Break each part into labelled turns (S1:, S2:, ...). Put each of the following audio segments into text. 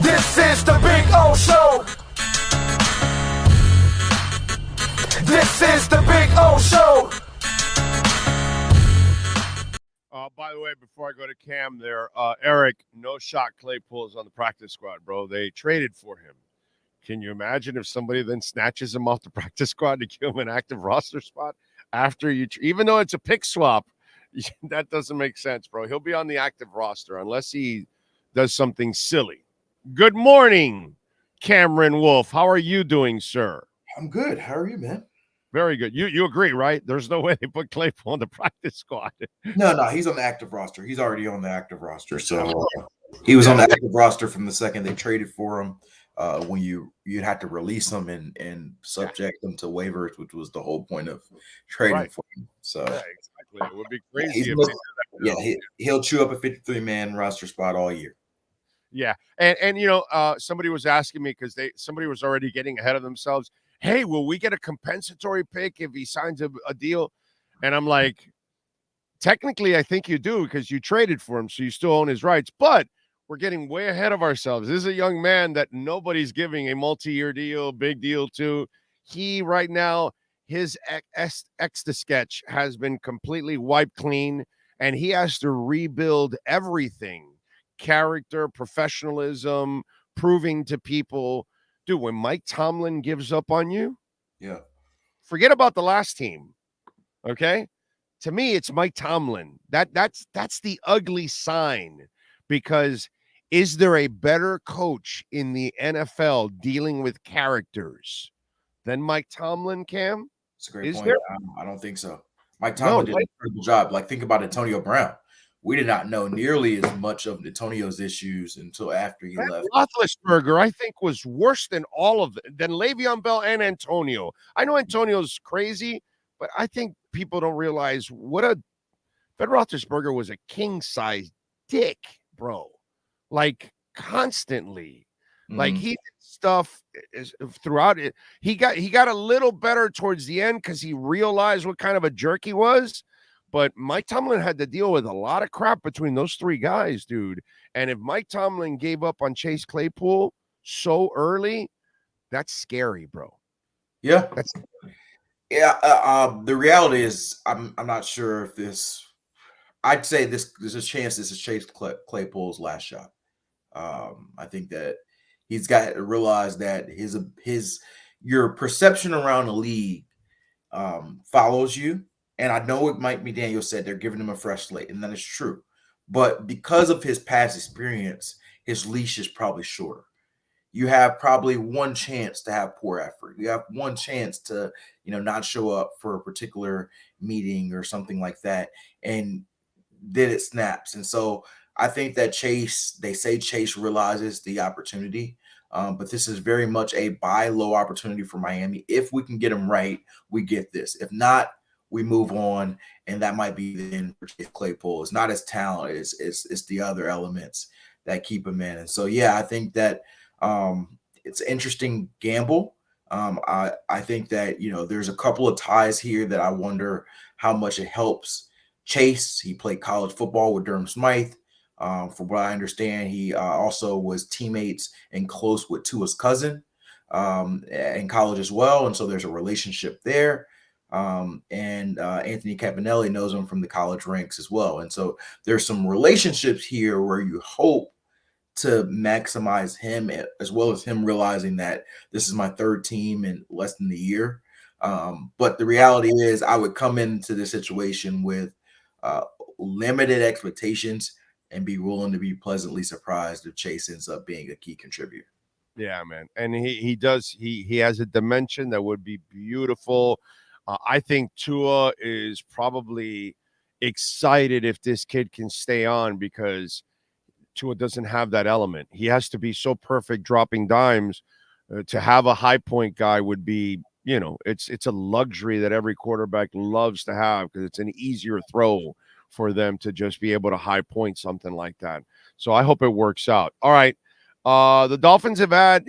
S1: This is the Big O Show. This is the Big O Show.
S2: By the way, before I go to Cam there, Eric, no shot Claypool is on the practice squad, bro. They traded for him. Can you imagine if somebody then snatches him off the practice squad to give him an active roster spot after you, even though it's a pick swap? That doesn't make sense, bro. He'll be on the active roster unless he does something silly. Good morning, Cameron Wolfe. How are you doing, sir?
S3: I'm good. How are you, man?
S2: Very good. You agree, right? There's no way they put Claypool on the practice squad.
S3: No, he's on the active roster. He's already on the active roster. So he was on the active roster from the second they traded for him. When you'd have to release him and subject them to waivers, which was the whole point of trading for him. So
S2: exactly. It would be crazy if they did that.
S3: He'll chew up a 53-man roster spot all year.
S2: Yeah, and somebody was asking me because somebody was already getting ahead of themselves. Hey, will we get a compensatory pick if he signs a deal? And I'm like, technically, I think you do because you traded for him, so you still own his rights. But we're getting way ahead of ourselves. This is a young man that nobody's giving a multi-year deal, big deal to. He right now, his extra sketch has been completely wiped clean, and he has to rebuild everything. Character, professionalism, proving to people. Dude, when Mike Tomlin gives up on you, forget about the last team. Okay? To me, it's Mike Tomlin. That's the ugly sign, because is there a better coach in the NFL dealing with characters than Mike Tomlin, Cam?
S3: That's a great point. I don't think so. Mike Tomlin did an incredible job. Like, think about Antonio Brown. We did not know nearly as much of Antonio's issues until after he left.
S2: Roethlisberger, I think, was worse than all of them, than Le'Veon Bell and Antonio. I know Antonio's crazy, but I think people don't realize what Ben Roethlisberger was a king-size dick, bro. Like, constantly. Like, he did stuff throughout it. He got a little better towards the end because he realized what kind of a jerk he was. But Mike Tomlin had to deal with a lot of crap between those three guys, dude. And if Mike Tomlin gave up on Chase Claypool so early, that's scary, bro.
S3: Yeah. The reality is, I'm not sure if this. I'd say there's a chance this is Chase Claypool's last shot. I think that he's got to realize that your perception around the league follows you. And I know it might be Daniel said they're giving him a fresh slate, and that is true. But because of his past experience, his leash is probably shorter. You have probably one chance to have poor effort. You have one chance to, not show up for a particular meeting or something like that, and then it snaps. And so I think that they say Chase realizes the opportunity, but this is very much a buy low opportunity for Miami. If we can get him right, we get this. If not, we move on, and that might be the end for Chase Claypool. It's not his talent, it's the other elements that keep him in. And so, I think that it's an interesting gamble. I think that, there's a couple of ties here that I wonder how much it helps Chase. He played college football with Durham Smythe. From what I understand, he also was teammates and close with Tua's cousin in college as well. And so there's a relationship there. And Anthony Campanelli knows him from the college ranks as well. And so there's some relationships here where you hope to maximize him, as well as him realizing that this is my third team in less than a year. But the reality is I would come into this situation with limited expectations and be willing to be pleasantly surprised if Chase ends up being a key contributor.
S2: Yeah, man. And he has a dimension that would be beautiful. I think Tua is probably excited if this kid can stay on, because Tua doesn't have that element. He has to be so perfect dropping dimes. To have a high point guy would be, it's a luxury that every quarterback loves to have, because it's an easier throw for them to just be able to high point something like that. So I hope it works out. All right. The Dolphins have had,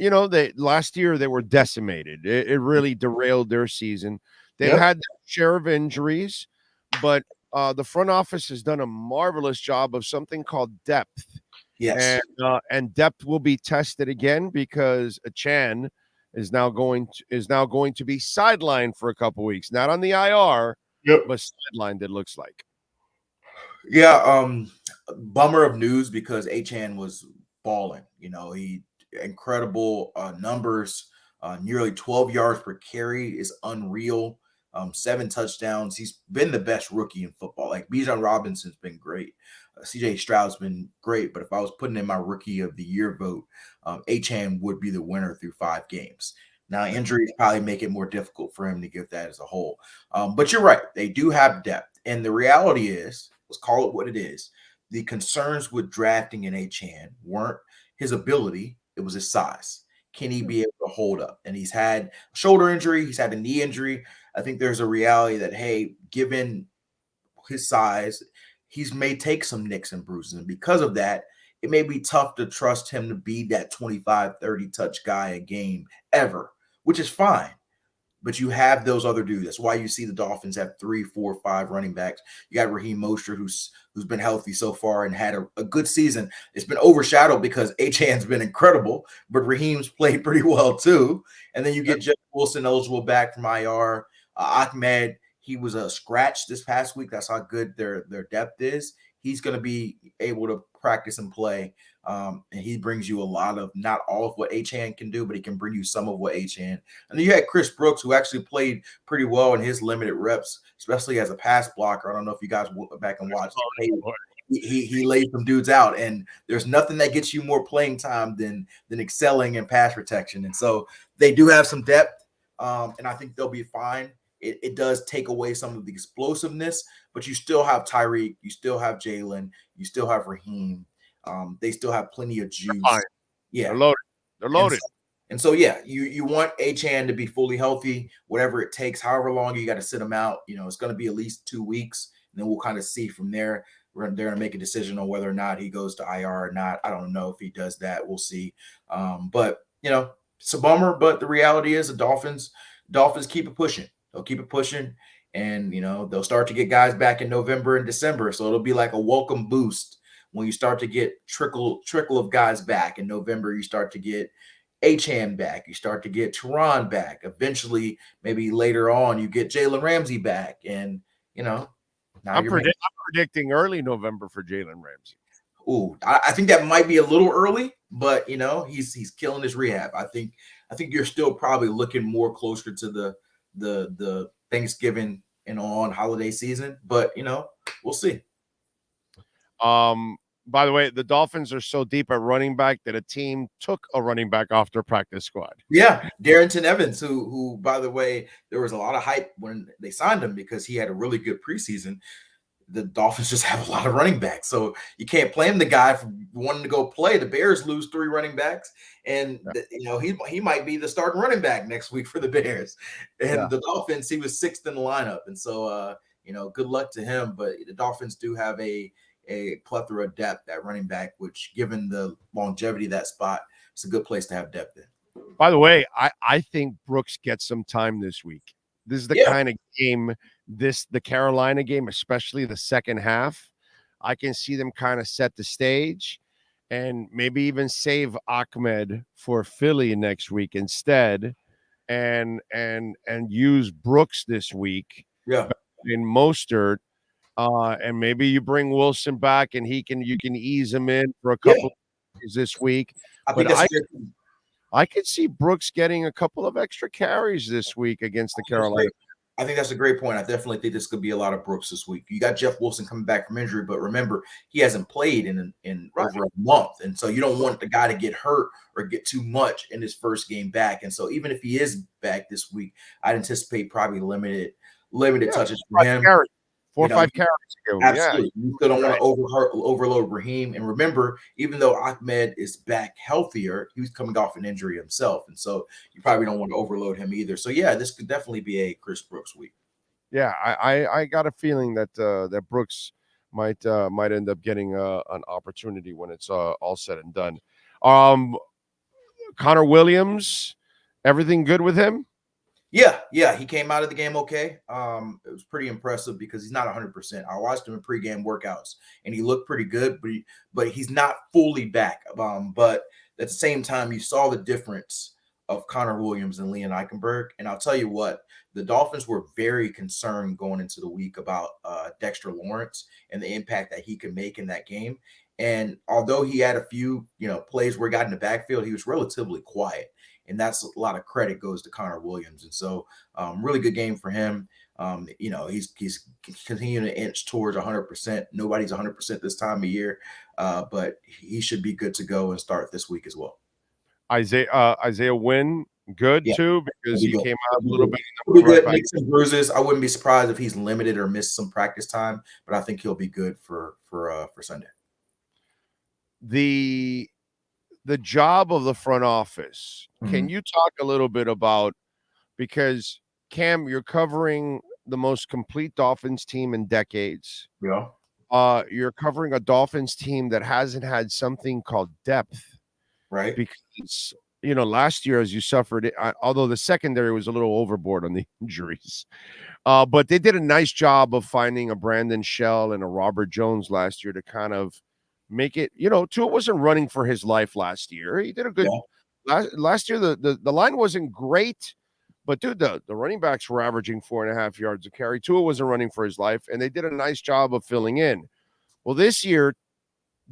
S2: last year they were decimated. It really derailed their season. They've had their share of injuries, but the front office has done a marvelous job of something called depth.
S3: Yes.
S2: And depth will be tested again because Achan is now going to be sidelined for a couple weeks, not on the IR, but sidelined. It looks like.
S3: Yeah. Bummer of news because Achan was balling. He incredible numbers. Nearly 12 yards per carry is unreal. 7 touchdowns. He's been the best rookie in football. Like Bijan Robinson's been great. CJ Stroud's been great. But if I was putting in my rookie of the year vote, Achan would be the winner through 5 games. Now, injuries probably make it more difficult for him to get that as a whole. But you're right. They do have depth. And the reality is, let's call it what it is. The concerns with drafting an Achan weren't his ability. It was his size. Can he be able to hold up? And he's had a shoulder injury. He's had a knee injury. I think there's a reality that, hey, given his size, he's may take some nicks and bruises. And because of that, it may be tough to trust him to be that 25, 30 touch guy a game ever, which is fine. But you have those other dudes. That's why you see the Dolphins have 3, 4, 5 running backs. You got Raheem Mostert, who's been healthy so far and had a good season. It's been overshadowed because Achan's been incredible, but Raheem's played pretty well too. And then you get Jeff Wilson eligible back from IR. Ahmed, he was a scratch this past week. That's how good their depth is. He's going to be able to practice and play. And he brings you a lot of, not all of what Achan can do, but he can bring you some of what Achan. And then you had Chris Brooks, who actually played pretty well in his limited reps, especially as a pass blocker. I don't know if you guys went back and watched. He laid some dudes out, and there's nothing that gets you more playing time than excelling in pass protection. And so they do have some depth, and I think they'll be fine. It does take away some of the explosiveness, but you still have Tyreek, you still have Jalen, you still have Raheem. They still have plenty of juice. Yeah,
S2: they're loaded.
S3: And so yeah, you want Achan to be fully healthy, whatever it takes, however long you got to sit him out. It's going to be at least 2 weeks, and then we'll kind of see from there. They're going to make a decision on whether or not he goes to IR or not. I don't know if he does that. We'll see. But it's a bummer. But the reality is, the Dolphins keep it pushing. They'll keep it pushing, and they'll start to get guys back in November and December. So it'll be like a welcome boost when you start to get trickle of guys back. In November, you start to get Achan back. You start to get Teron back. Eventually, maybe later on, you get Jalen Ramsey back, and now
S2: I'm predicting early November for Jalen Ramsey.
S3: Ooh, I think that might be a little early, but he's killing his rehab. I think you're still probably looking more closer to the Thanksgiving and on holiday season, but we'll see.
S2: By the way, the Dolphins are so deep at running back that a team took a running back off their practice squad.
S3: Yeah, Darrington Evans, who by the way, there was a lot of hype when they signed him because he had a really good preseason. The Dolphins just have a lot of running backs, so you can't blame the guy for wanting to go play. The Bears lose 3 running backs, and he might be the starting running back next week for the Bears. And the Dolphins, he was 6th in the lineup, and so good luck to him. But the Dolphins do have a plethora of depth at running back, which, given the longevity of that spot, it's a good place to have depth in.
S2: By the way, I think Brooks gets some time this week. This is the kind of game, the Carolina game, especially the second half, I can see them kind of set the stage and maybe even save Ahmed for Philly next week instead, and use Brooks this week.
S3: Yeah,
S2: in Mostert. And maybe you bring Wilson back, and you can ease him in for a couple of this week. I could see Brooks getting a couple of extra carries this week against the Carolina.
S3: I think that's a great point. I definitely think this could be a lot of Brooks this week. You got Jeff Wilson coming back from injury, but remember, he hasn't played in over a month. And so you don't want the guy to get hurt or get too much in his first game back. And so even if he is back this week, I'd anticipate probably limited touches for him.
S2: 4 or 5 carries.
S3: Absolutely. You still don't want to overload Raheem. And remember, even though Ahmed is back healthier, he was coming off an injury himself. And so you probably don't want to overload him either. So, yeah, this could definitely be a Chris Brooks week.
S2: Yeah, I got a feeling that that Brooks might end up getting an opportunity when it's all said and done. Connor Williams, everything good with him?
S3: Yeah, he came out of the game okay. It was pretty impressive because he's not 100%. I watched him in pregame workouts, and he looked pretty good, but he's not fully back. But at the same time, you saw the difference of Connor Williams and Leon Eichenberg. And I'll tell you what, the Dolphins were very concerned going into the week about Dexter Lawrence and the impact that he could make in that game. And although he had a few, plays where he got in the backfield, he was relatively quiet. And that's a lot of credit goes to Connor Williams. And so, really good game for him. He's continuing to inch towards 100%. Nobody's 100% this time of year, but he should be good to go and start this week as well.
S2: Isaiah Wynn, good
S3: Yeah,
S2: too, because he
S3: good.
S2: came out a little bit.
S3: He'll be good. Make some bruises. I wouldn't be surprised if he's limited or missed some practice time, but I think he'll be good for Sunday.
S2: The job of the front office. Can you talk a little bit about, because Cam, you're covering the most complete Dolphins team in decades.
S3: Yeah.
S2: You're covering a Dolphins team that hasn't had something called depth.
S3: Right.
S2: Because, last year, as you suffered it, although the secondary was a little overboard on the injuries, but they did a nice job of finding a Brandon Shell and a Robert Jones last year to kind of make it, Tua wasn't running for his life last year. He did a good last year. The line wasn't great, but dude, the running backs were averaging 4.5 yards a carry. Tua wasn't running for his life, and they did a nice job of filling in. Well, this year,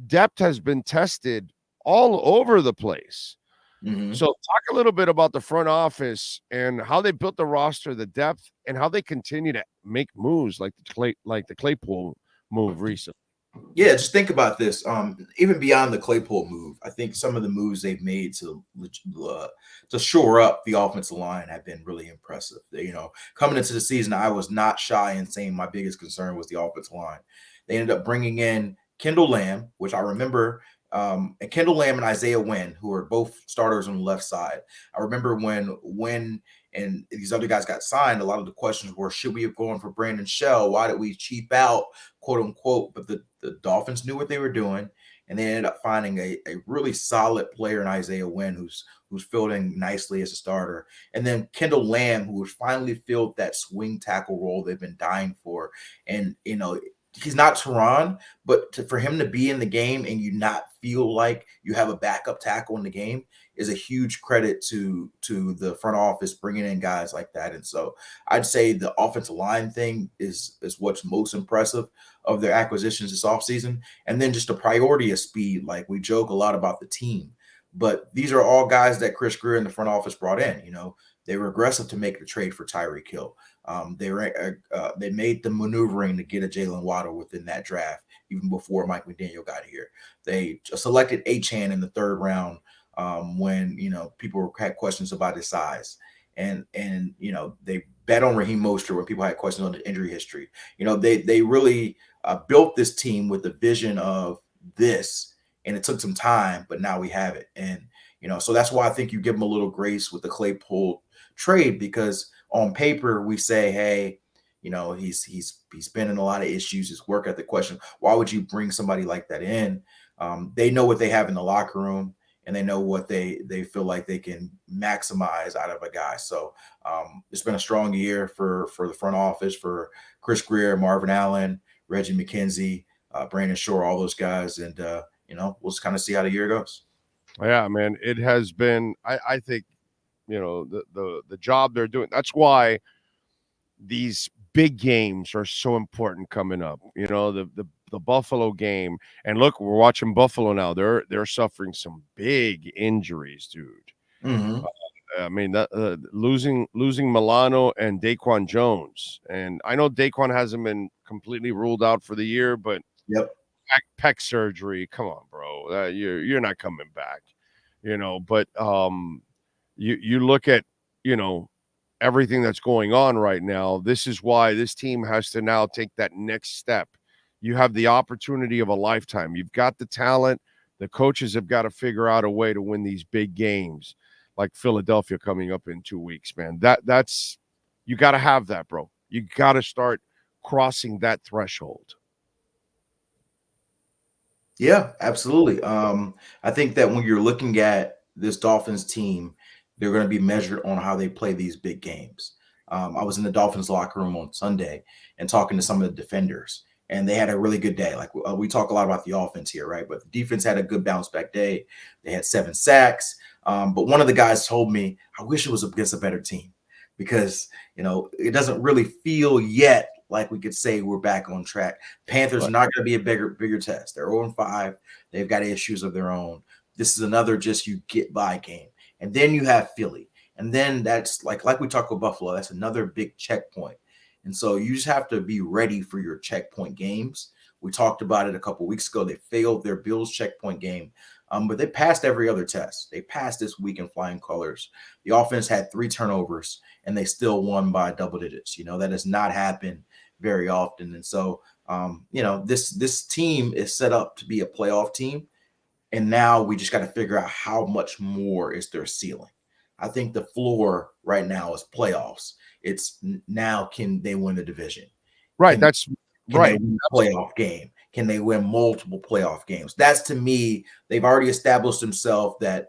S2: depth has been tested all over the place. So talk a little bit about the front office and how they built the roster, the depth, and how they continue to make moves like the Claypool move recently.
S3: Yeah, just think about this. Even beyond the Claypool move, I think some of the moves they've made to shore up the offensive line have been really impressive. Coming into the season, I was not shy in saying my biggest concern was the offensive line. They ended up bringing in Kendall Lamb, which I remember, and Kendall Lamb and Isaiah Wynn, who are both starters on the left side. I remember when and these other guys got signed, a lot of the questions were, should we have gone for Brandon Shell? Why did we cheap out, quote unquote? But the Dolphins knew what they were doing, and they ended up finding a really solid player in Isaiah Wynn who's filled in nicely as a starter. And then Kendall Lamb, who has finally filled that swing tackle role they've been dying for. And, he's not Tehran, but for him to be in the game and you not feel like you have a backup tackle in the game is a huge credit to the front office bringing in guys like that. And so I'd say the offensive line thing is what's most impressive of their acquisitions this offseason. And then just the priority of speed. Like, we joke a lot about the team, but these are all guys that Chris Grier and the front office brought in. They were aggressive to make the trade for Tyreek Hill. They made the maneuvering to get a Jalen Waddle within that draft, even before Mike McDaniel got here. They selected Achane in the third round when people had questions about his size, and they bet on Raheem Mostert when people had questions on the injury history. They really built this team with the vision of this, and it took some time, but now we have it. And so that's why I think you give them a little grace with the Claypool trade, because on paper we say, hey, he's been in a lot of issues, his work ethic question. Why would you bring somebody like that in? They know what they have in the locker room, and they know what they feel like they can maximize out of a guy. So it's been a strong year for the front office, for Chris Grier, Marvin Allen, Reggie McKenzie, Brandon Shore, all those guys. And we'll just kind of see how the year goes.
S2: Yeah, man, it has been. I think the job they're doing. That's why these big games are so important coming up. The Buffalo game, and look, we're watching Buffalo now. They're suffering some big injuries, dude. I mean, losing Milano and Daquan Jones, and I know Daquan hasn't been completely ruled out for the year, but pec surgery. Come on, bro, you're not coming back. But you look at everything that's going on right now. This is why this team has to now take that next step. You have the opportunity of a lifetime. You've got the talent. The coaches have got to figure out a way to win these big games, like Philadelphia coming up in 2 weeks, man. That's you got to have that, bro. You got to start crossing that threshold.
S3: Yeah, absolutely. I think that when you're looking at this Dolphins team, They're going to be measured on how they play these big games. I was in the Dolphins locker room on Sunday and talking to some of the defenders, and they had a really good day. Like we talk a lot about the offense here, right? But the defense had a good bounce back day. They had 7 sacks. But one of the guys told me, I wish it was against a better team because, it doesn't really feel yet like we could say we're back on track. Panthers are not going to be a bigger test. They're 0-5. They've got issues of their own. This is another just you get by game. And then you have Philly. And then that's like we talk about Buffalo, that's another big checkpoint. And so you just have to be ready for your checkpoint games. We talked about it a couple of weeks ago. They failed their Bills checkpoint game, but they passed every other test. They passed this week in flying colors. The offense had 3 turnovers, and they still won by double digits. That does not happen very often. And so, this team is set up to be a playoff team. And now we just got to figure out how much more is their ceiling. I think the floor right now is playoffs. It's now, can they win the division?
S2: Right.
S3: Can
S2: right.
S3: They win a playoff game? Can they win multiple playoff games? That's, to me, they've already established themselves that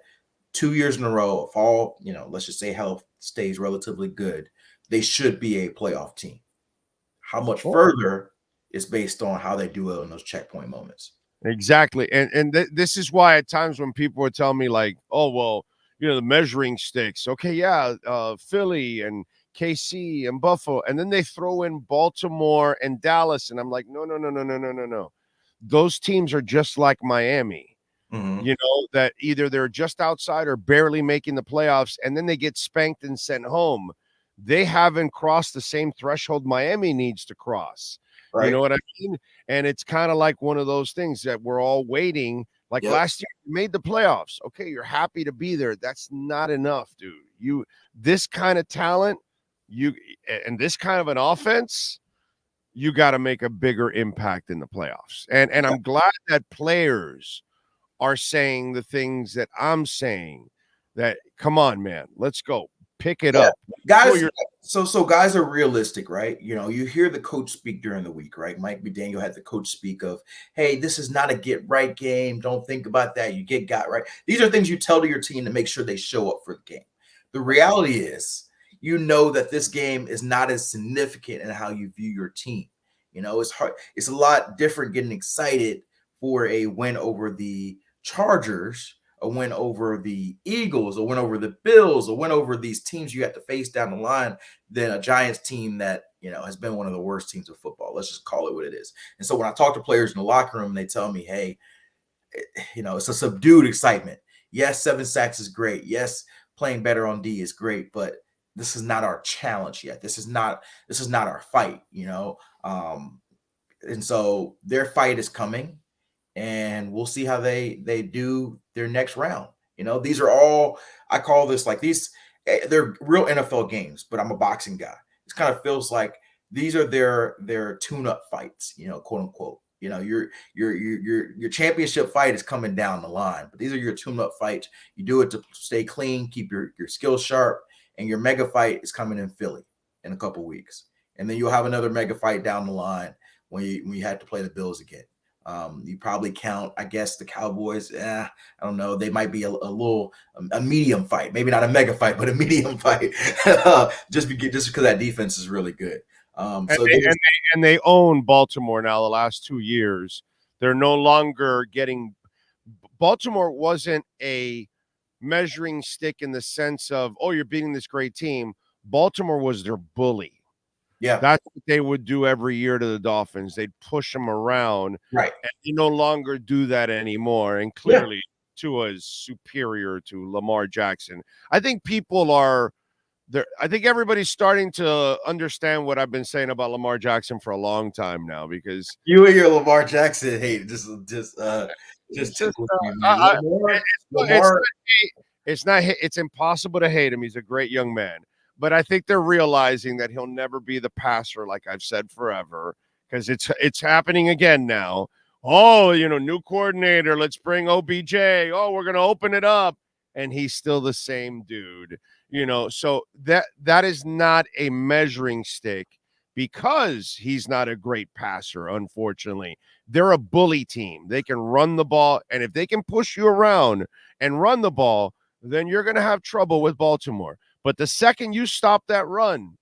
S3: 2 years in a row, if all, let's just say health stays relatively good, they should be a playoff team. How much further is based on how they do it in those checkpoint moments.
S2: Exactly. And this is why at times when people would tell me like, oh, well, the measuring sticks. Okay, yeah, Philly and KC and Buffalo. And then they throw in Baltimore and Dallas. And I'm like, no. Those teams are just like Miami.
S3: Mm-hmm.
S2: That either they're just outside or barely making the playoffs, and then they get spanked and sent home. They haven't crossed the same threshold Miami needs to cross. Right. You know what I mean? And it's kind of like one of those things that we're all waiting. Like last year, you made the playoffs. Okay, you're happy to be there. That's not enough, dude. This kind of talent, and this kind of an offense, you got to make a bigger impact in the playoffs. And I'm glad that players are saying the things that I'm saying, that come on, man, let's go. Pick it up.
S3: Guys, so guys are realistic, right? You hear the coach speak during the week, right? Mike McDaniel had the coach speak of, hey, this is not a get right game. Don't think about that. You got right. These are things you tell to your team to make sure they show up for the game. The reality is, that this game is not as significant in how you view your team. It's hard. It's a lot different getting excited for a win over the Chargers, a win over the Eagles, a win over the Bills, a win over these teams you have to face down the line, than a Giants team that, has been one of the worst teams of football. Let's just call it what it is. And so when I talk to players in the locker room, they tell me, hey, it's a subdued excitement. Yes, 7 sacks is great. Yes, playing better on D is great, but this is not our challenge yet. This is not our fight, and so their fight is coming. And we'll see how they do their next round. These are all, I call this like they're real NFL games, but I'm a boxing guy. It kind of feels like these are their tune-up fights, quote unquote. Your championship fight is coming down the line, but these are your tune-up fights. You do it to stay clean, keep your skills sharp, and your mega fight is coming in Philly in a couple weeks. And then you'll have another mega fight down the line when you have to play the Bills again. You probably count, I guess, the Cowboys. I don't know. They might be a medium fight, maybe not a mega fight, but a medium fight, just because that defense is really good.
S2: And they own Baltimore now. The last 2 years, they're no longer getting. Baltimore wasn't a measuring stick in the sense of, oh, you're beating this great team. Baltimore was their bully.
S3: Yeah,
S2: that's what they would do every year to the Dolphins. They'd push them around,
S3: right?
S2: And they no longer do that anymore. And clearly, Tua is superior to Lamar Jackson. I think people are there. I think everybody's starting to understand what I've been saying about Lamar Jackson for a long time now. Because
S3: you and your Lamar Jackson hate
S2: it's impossible to hate him. He's a great young man. But I think they're realizing that he'll never be the passer, like I've said forever, because it's happening again now. Oh, new coordinator. Let's bring OBJ. Oh, we're going to open it up. And he's still the same dude, So that is not a measuring stick because he's not a great passer, unfortunately. They're a bully team. They can run the ball. And if they can push you around and run the ball, then you're going to have trouble with Baltimore. But the second you stop that run,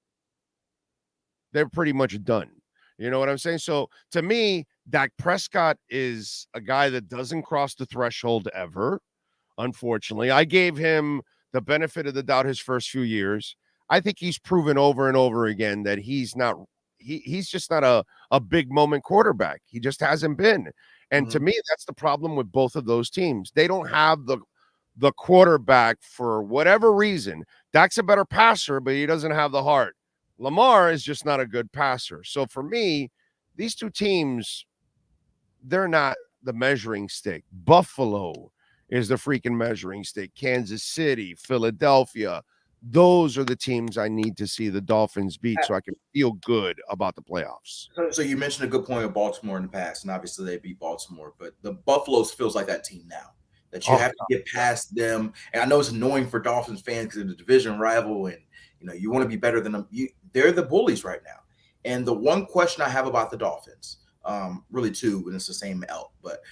S2: they're pretty much done. You know what I'm saying? So to me, Dak Prescott is a guy that doesn't cross the threshold ever. Unfortunately, I gave him the benefit of the doubt his first few years. I think he's proven over and over again that he's just not a big moment quarterback. He just hasn't been. And to me, that's the problem with both of those teams. They don't have the quarterback for whatever reason. Dak's a better passer, but he doesn't have the heart. Lamar is just not a good passer. So for me, these two teams, they're not the measuring stick. Buffalo is the freaking measuring stick. Kansas City, Philadelphia. Those are the teams I need to see the Dolphins beat so I can feel good about the playoffs.
S3: So you mentioned a good point of Baltimore in the past, and obviously they beat Baltimore, but the Buffaloes feels like that team now, that you have to get past them. And I know it's annoying for Dolphins fans because they're the division rival, and you want to be better than them. They're the bullies right now. And the one question I have about the Dolphins, really two, and it's the same L, but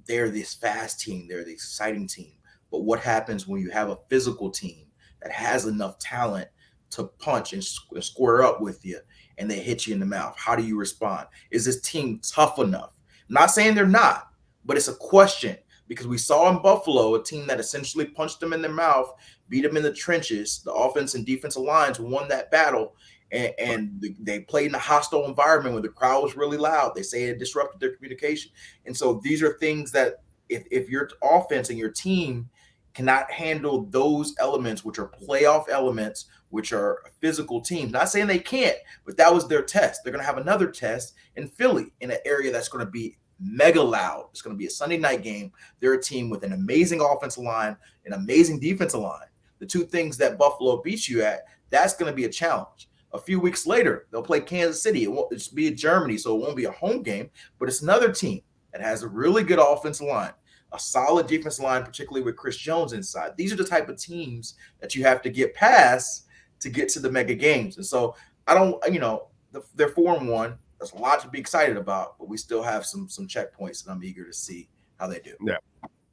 S3: they're this fast team. They're the exciting team. But what happens when you have a physical team that has enough talent to punch and square up with you, and they hit you in the mouth? How do you respond? Is this team tough enough? I'm not saying they're not, but it's a question, because we saw in Buffalo a team that essentially punched them in their mouth, beat them in the trenches. The offense and defensive lines won that battle, and they played in a hostile environment where the crowd was really loud. They say it disrupted their communication. And so these are things that if your offense and your team cannot handle those elements, which are playoff elements, which are physical teams. Not saying they can't, but that was their test. They're going to have another test in Philly, in an area that's going to be mega loud. It's going to be a Sunday night game. They're a team with an amazing offensive line, an amazing defensive line. The two things that Buffalo beats you at, that's going to be a challenge. A few weeks later, they'll play Kansas City. It's be in Germany, so it won't be a home game, but it's another team that has a really good offensive line, a solid defensive line, particularly with Chris Jones inside. These are the type of teams that you have to get past to get to the mega games. And so they're 4-1. There's a lot to be excited about, but we still have some checkpoints that I'm eager to see how they do.
S2: Yeah,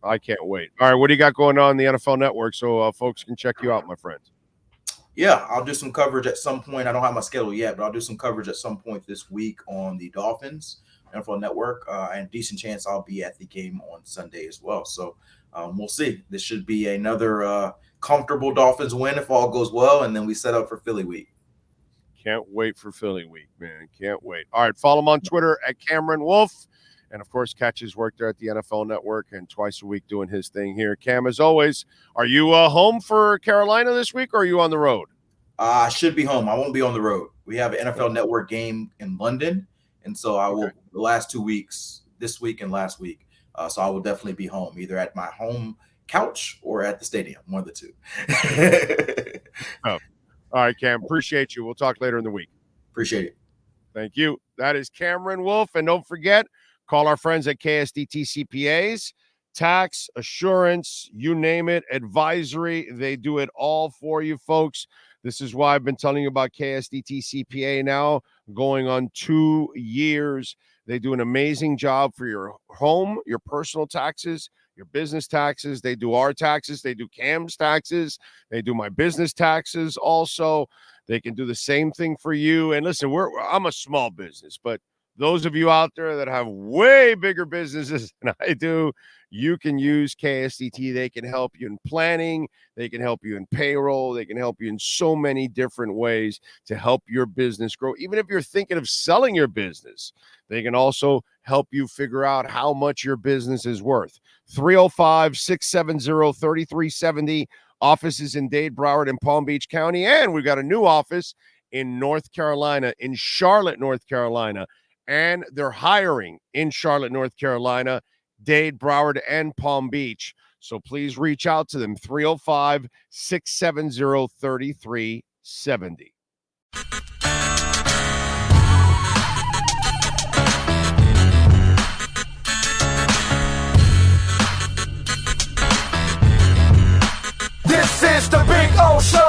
S2: I can't wait. All right, what do you got going on in the NFL Network so folks can check you out, my friends?
S3: Yeah, I'll do some coverage at some point. I don't have my schedule yet, but I'll do some coverage at some point this week on the Dolphins NFL Network, and decent chance I'll be at the game on Sunday as well. So we'll see. This should be another comfortable Dolphins win if all goes well, and then we set up for Philly week.
S2: Can't wait for Philly week, man. Can't wait. All right, follow him on Twitter at Cameron Wolfe, and, of course, catch his work there at the NFL Network and twice a week doing his thing here. Cam, as always, are you home for Carolina this week, or are you on the road?
S3: I should be home. I won't be on the road. We have an NFL Network game in London, and so I will the last 2 weeks, this week and last week. So I will definitely be home, either at my home couch or at the stadium, one of the two.
S2: All right, Cam, appreciate you. We'll talk later in the week.
S3: Appreciate it.
S2: Thank you. That is Cameron Wolfe. And don't forget, call our friends at KSDT CPAs, tax, assurance, you name it, advisory. They do it all for you, folks. This is why I've been telling you about KSDT CPA now, going on 2 years. They do an amazing job for your home, your personal taxes, your business taxes. They do our taxes. They do Cam's taxes. They do my business taxes also. They can do the same thing for you. And listen, I'm a small business, but those of you out there that have way bigger businesses than I do, you can use KSDT. They can help you in planning. They can help you in payroll. They can help you in so many different ways to help your business grow. Even if you're thinking of selling your business, they can also help you figure out how much your business is worth. 305-670-3370. Offices in Dade, Broward, and Palm Beach County. And we've got a new office in North Carolina, in Charlotte, North Carolina. And they're hiring in Charlotte, North Carolina, Dade, Broward, and Palm Beach. So please reach out to them, 305-670-3370.
S1: This is the Big O Show.